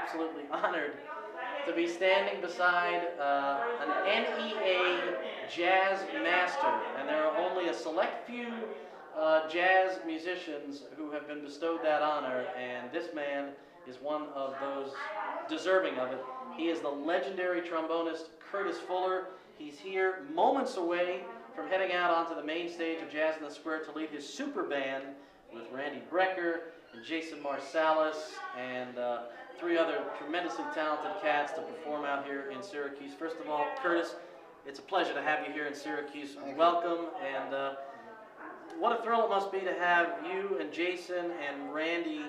absolutely honored to be standing beside an NEA jazz master, and there are only a select few jazz musicians who have been bestowed that honor, and this man is one of those deserving of it. He is the legendary trombonist Curtis Fuller. He's here moments away from heading out onto the main stage of Jazz in the Square to lead his super band with Randy Brecker and Jason Marsalis and three other tremendously talented cats to perform out here in Syracuse. First of all, Curtis, it's a pleasure to have you here in Syracuse. Welcome, and what a thrill it must be to have you and Jason and Randy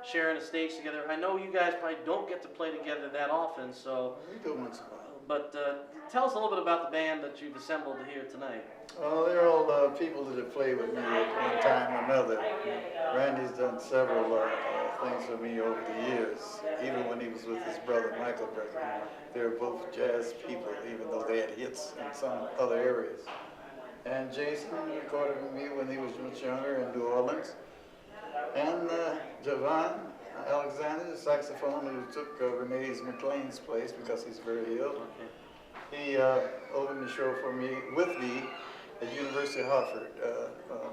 sharing a stage together. I know you guys probably don't get to play together that often, so... We do once in a while. But tell us a little bit about the band that you've assembled here tonight. Well, they're all people that have played with me at one time or another. Randy's done several things for me over the years, even when he was with his brother Michael Brecker. They were both jazz people, even though they had hits in some other areas. And Jason recorded with me when he was much younger in New Orleans. And Javon Alexander, the saxophone, who took Renee's McLean's place because he's very ill. He opened the show for me, with me, at University of Hartford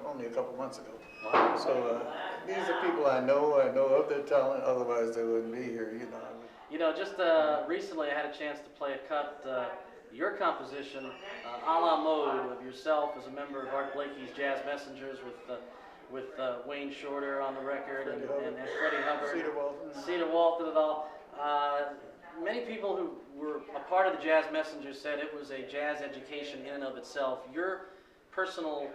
only a couple months ago. Wow. So these are people I know of their talent, otherwise they wouldn't be here, you know. You know, just recently I had a chance to play a cut, your composition, a la mode of yourself as a member of Art Blakey's Jazz Messengers with Wayne Shorter on the record and Freddie Hubbard, Cedar Walton and all. Many people who were a part of the Jazz Messengers said it was a jazz education in and of itself. Your personal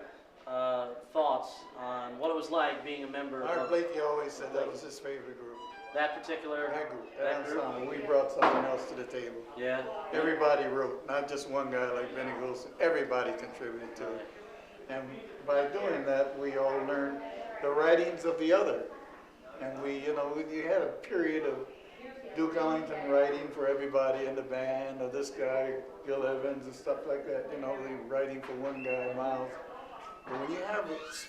thoughts on what it was like being a member of... Art Blakey always said that was his favorite group. That particular... That ensemble. We brought something else to the table. Yeah. Everybody wrote, not just one guy like Benny Golson. Everybody contributed to it. And by doing that, we all learned the writings of the other. And we, you know, you had a period of Duke Ellington writing for everybody in the band, or this guy, Gil Evans, and stuff like that, you know, they writing for one guy, Miles. But when you have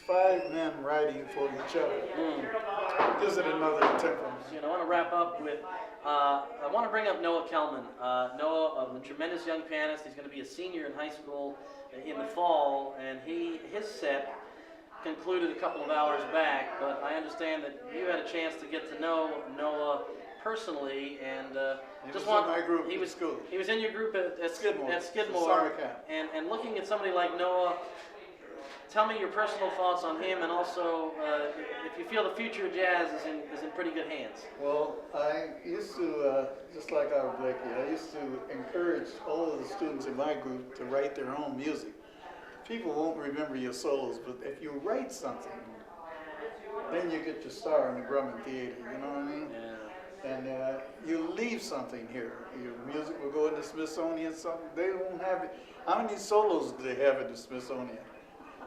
5 men writing for each other, it gives it another temperament. You know, I want to wrap up with, I want to bring up Noah Kelman. Noah, a tremendous young pianist. He's going to be a senior in high school in the fall, and his set concluded a couple of hours back, but I understand that you had a chance to get to know Noah personally, and He was in my group he was at school. He was in your group at Skidmore. Skidmore. Summer camp. And looking at somebody like Noah, tell me your personal thoughts on him, and also if you feel the future of jazz is in pretty good hands. Well, I used to, just like Art Blakey, I used to encourage all of the students in my group to write their own music. People won't remember your solos, but if you write something, then you get your star in the Grumman Theater, you know what I mean? Yeah. And you leave something here. Your music will go in the Smithsonian, something. They won't have it. How many solos do they have in the Smithsonian?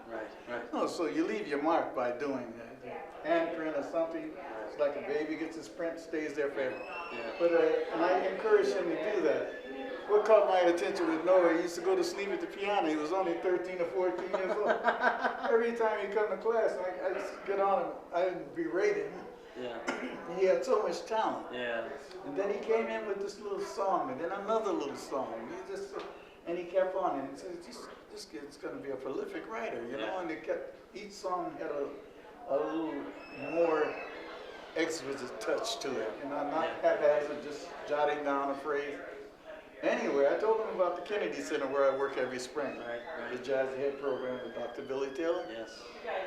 Right. No, so you leave your mark by doing that. Handprint or something. It's like a baby gets his print, stays there forever. Yeah. But and I encourage him to do that. What caught my attention with Noah, he used to go to sleep at the piano. He was only 13 or 14 years old. Every time he'd come to class, I just get on him. I didn't berate him. Yeah. He had so much talent. Yeah. And then he came in with this little song, and then another little song. And he kept on, and he said, this kid's going to be a prolific writer, you know. And each song had a little more exquisite touch to it, you know, not haphazard, just jotting down a phrase. Anyway, I told him about the Kennedy Center where I work every spring, the Jazz Ahead program with Dr. Billy Taylor. Yes.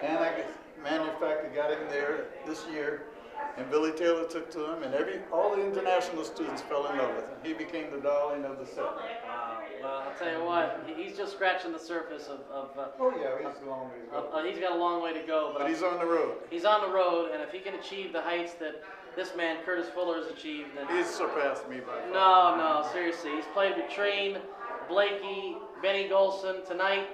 And I got him there this year, and Billy Taylor took to him, and all the international students fell in love with him. He became the darling of the set. Wow. Well, I'll tell you what, he's just scratching the surface of oh yeah, he's a long way to go. He's got a long way to go. But he's on the road. He's on the road, and if he can achieve the heights that this man, Curtis Fuller, has achieved, then... He's surpassed me by far. No, seriously. He's played with Train, Blakey, Benny Golson tonight,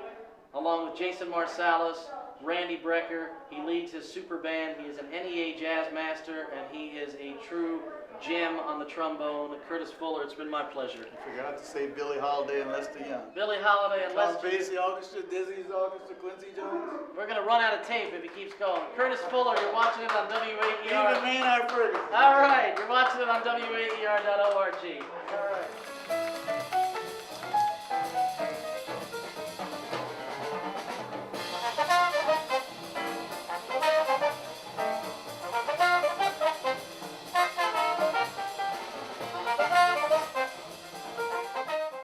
along with Jason Marsalis, Randy Brecker. He leads his super band. He is an NEA jazz master, and he is a true Jim on the trombone, Curtis Fuller. It's been my pleasure. I forgot to say Billie Holiday and Lester Young. Billie Holiday and Tom Lester. Basie Orchestra, Dizzy's Orchestra, Quincy Jones. We're going to run out of tape if he keeps going. Curtis Fuller, you're watching it on WAER. Even Maynard Ferguson. All right, you're watching it on WAER.org. All right.